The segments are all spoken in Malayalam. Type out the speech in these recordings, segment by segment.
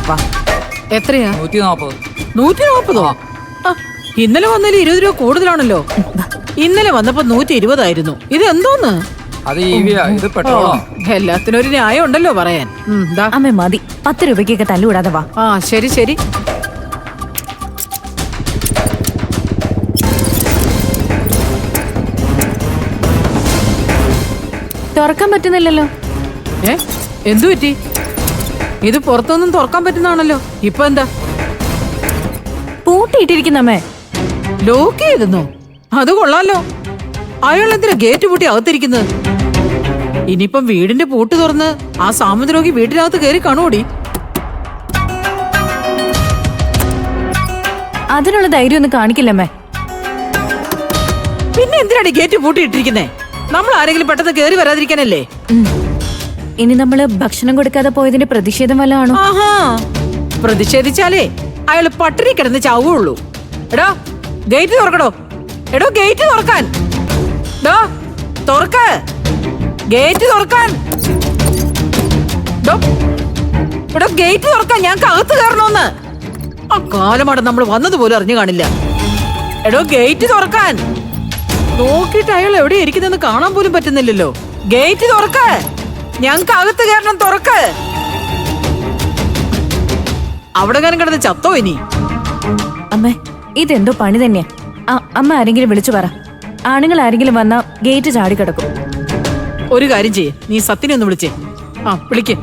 വാ. എത്രയാ? 140. 140? ഇന്നലെ വന്നതിൽ 20 രൂപ കൂടുതലാണല്ലോ. ഇന്നലെ വന്നപ്പോ 120 ആയിരുന്നു. ഇത് എന്തോന്ന്? അത് ഇത് പെട്രോളോ? എല്ലാത്തിനും ഒരു ന്യായം ഉണ്ടല്ലോ പറയാൻ. അമ്മ മതി, 10 രൂപയ്ക്കൊക്കെ തല്ലുകൂടാതെ വാ. ആ ശരി ശരി. തുറക്കാൻ പറ്റുന്നില്ലല്ലോ. എന്തു പറ്റി? ഇത് പുറത്തൊന്നും തുറക്കാൻ പറ്റുന്നതാണല്ലോ. ഇപ്പൊ എന്താ? പൂട്ടിയിട്ടിരിക്കുന്നമ്മേ. ലോക്ക് ചെയ്തെന്നോ? അത് കൊള്ളാലോ. അയാൾ എന്തിനാ ഗേറ്റ് പൂട്ടി അകത്തിരിക്കുന്നത്? ഇനിയിപ്പം വീടിന്റെ പൂട്ട് തുറന്ന് ആ സാമൂതിരോഗി വീട്ടിനകത്ത് കയറി കാണുകൂടി. അതിനുള്ള ധൈര്യം ഒന്നും കാണിക്കില്ലമ്മേ. പിന്നെ എന്തിനാണ് ഗേറ്റ് പൂട്ടിയിട്ടിരിക്കുന്നേ? നമ്മൾ ആരെങ്കിലും പെട്ടെന്ന് കയറി വരാതിരിക്കാനല്ലേ? ഇനി നമ്മള് ഭക്ഷണം കൊടുക്കാതെ പോയതിന്റെ പ്രതിഷേധം വല്ല ആണോ? ആഹാ, പ്രതിഷേധിച്ചാലേ അയാൾ പട്ടിണി കിടന്ന് ചാവുള്ളൂ. എടോ ഗേറ്റ് തുറക്കടോ. എടോ ഗേറ്റ് തുറക്കാൻ. തുറക്ക, ഗേറ്റ് തുറക്കാൻ. എടോ ഗേറ്റ് തുറക്കാൻ, ഞങ്ങൾക്ക് അകത്ത് കയറണോന്ന്. ആ കാലമാണ് നമ്മൾ വന്നതുപോലും അറിഞ്ഞു കാണില്ല. എടോ ഗേറ്റ് തുറക്കാൻ. നോക്കിയിട്ട് അയാൾ എവിടെ ഇരിക്കുന്നെന്ന് കാണാൻ പോലും പറ്റുന്നില്ലല്ലോ. ഗേറ്റ് തുറക്ക, ഞങ്ങൾക്ക് അകത്ത് കയറണം. തുറക്ക്. അവിടെ കാര്യം കിടന്ന് ചത്തോ ഇനി? അമ്മേ, ഇതെന്തോ പണി തന്നെയാ. അമ്മ ആരെങ്കിലും വിളിച്ചു പറ. ആണുങ്ങൾ ആരെങ്കിലും വന്നാ ഗേറ്റ് ചാടിക്കിടക്കും. ഒരു കാര്യം ചെയ്യേ, നീ സത്തിനെ ഒന്ന് വിളിച്ചേ. ആ വിളിക്ക്.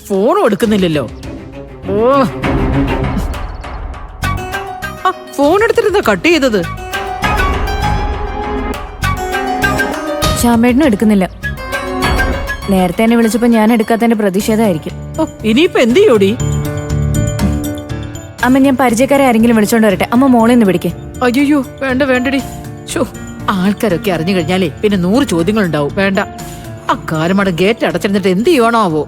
ഫോണും എടുക്കുന്നില്ലല്ലോ. ഓ, ഫോൺ എടുത്തിരുന്ന കട്ട് ചെയ്തത്. ശ്യാമേട്ടനും എടുക്കുന്നില്ല. നേരത്തെ എന്നെ വിളിച്ചപ്പോ ഞാൻ എടുക്കാത്തതിന്റെ പ്രതിഷേധമായിരിക്കും. ഇനിയിപ്പോ എന്ത് ചെയ്യോടി? അമ്മ, ഞാൻ പരിചയക്കാരെ ആരെങ്കിലും വിളിച്ചോണ്ട് വരട്ടെ. അമ്മ മോളെ ഒന്ന് പിടിക്കേ. അയ്യോ വേണ്ട വേണ്ടടി. ആൾക്കാരൊക്കെ അറിഞ്ഞു കഴിഞ്ഞാലേ പിന്നെ 100 ചോദ്യങ്ങൾ ഉണ്ടാവും. വേണ്ട. അക്കാലമാണ് ഗേറ്റ് അടച്ചിരുന്നിട്ട് എന്ത് ചെയ്യണോ ആവോ.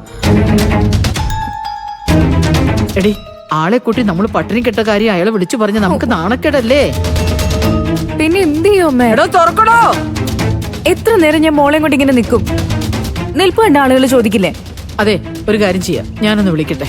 എടി, ആളെ കൂട്ടി നമ്മൾ പട്ടിണി കെട്ട കാര്യം അയാളെ വിളിച്ചു പറഞ്ഞ നമുക്ക് നാണക്കേടല്ലേ? പിന്നെ എന്ത് ചെയ്യോ അമ്മ? എടോ തുറക്കടോ. എത്ര നേരം ഞാൻ മോളെ കൊണ്ട് ഇങ്ങനെ നിൽക്കും? നിൽപ്പ് കണ്ട ആളുകൾ ചോദിക്കില്ലേ? അതെ, ഒരു കാര്യം ചെയ്യാം, ഞാനൊന്ന് വിളിക്കട്ടെ.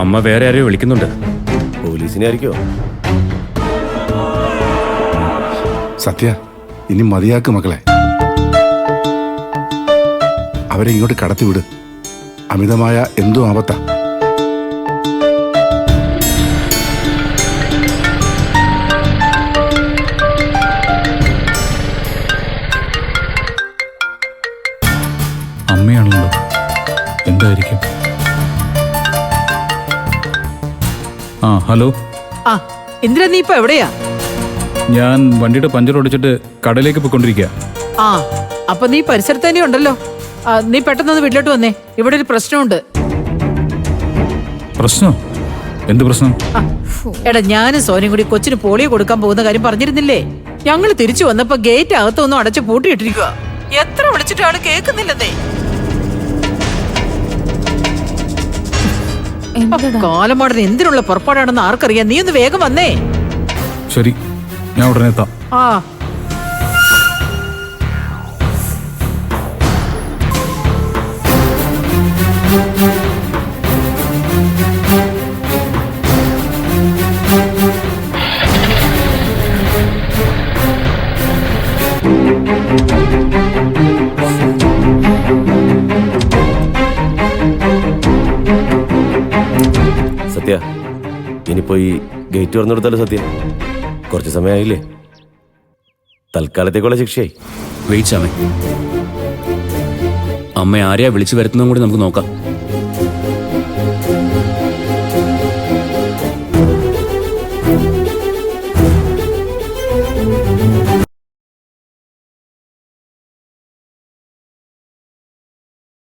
അമ്മ വേറെ ആരെയോ വിളിക്കുന്നുണ്ട്. പോലീസിനെ ആയിരിക്കോ? സത്യ, ഇനി മതിയാക്ക് മക്കളെ. അവരെ ഇങ്ങോട്ട് കടത്തിവിട്. അമിതമായ എന്തോ ആപത്താ. അമ്മയാണല്ലോ, എന്തായിരിക്കും? ആ ഹലോ. ഇന്ദിര, നീ ഇപ്പൊ എവിടെയാ? ഞാൻ വണ്ടിയുടെ പഞ്ചർ ഒടിച്ചിട്ട് കടയിലേക്ക് പോയിക്കൊണ്ടിരിക്കുക. ആ, അപ്പൊ നീ പരിസരത്ത് തന്നെ ഉണ്ടല്ലോ. നീ പെട്ടെന്ന് വീട്ടിലോട്ട് വന്നേ. ഇവിടെ ഒരു പ്രശ്നമുണ്ട്. പ്രശ്നം? എന്ത് പ്രശ്നം? എടാ, ഞാനും സോനയും കൂടി കൊച്ചിന് പോളിയോ കൊടുക്കാൻ പോകുന്ന കാര്യം പറഞ്ഞിരുന്നില്ലേ? ഞങ്ങൾ തിരിച്ചു വന്നപ്പോ ഗേറ്റ് അകത്തൊന്നും അടച്ച് പൂട്ടിയിട്ടിരിക്കുക. എത്ര വിളിച്ചിട്ട് ആള് കേൾക്കുന്നില്ലെന്നേ. കാലമാടൻ എന്തിനുള്ള പുറപ്പാടാണെന്ന് ആർക്കറിയാം. നീ ഒന്ന് വേഗം വന്നേ. ശരി, ഞാൻ ഉടനെ എത്താം. ആ, സത്യ, ഇനിയിപ്പോ ഈ ഗേറ്റ് തുറന്നു കൊടുത്താലോ? സത്യ, കുറച്ച് സമയമായില്ലേ? തൽക്കാലത്തേക്കുള്ള ശിക്ഷയായി. വെയിറ്റ്, അമ്മ ആരെയാ വിളിച്ചു വരുത്തുന്നതും കൂടി നമുക്ക് നോക്കാം.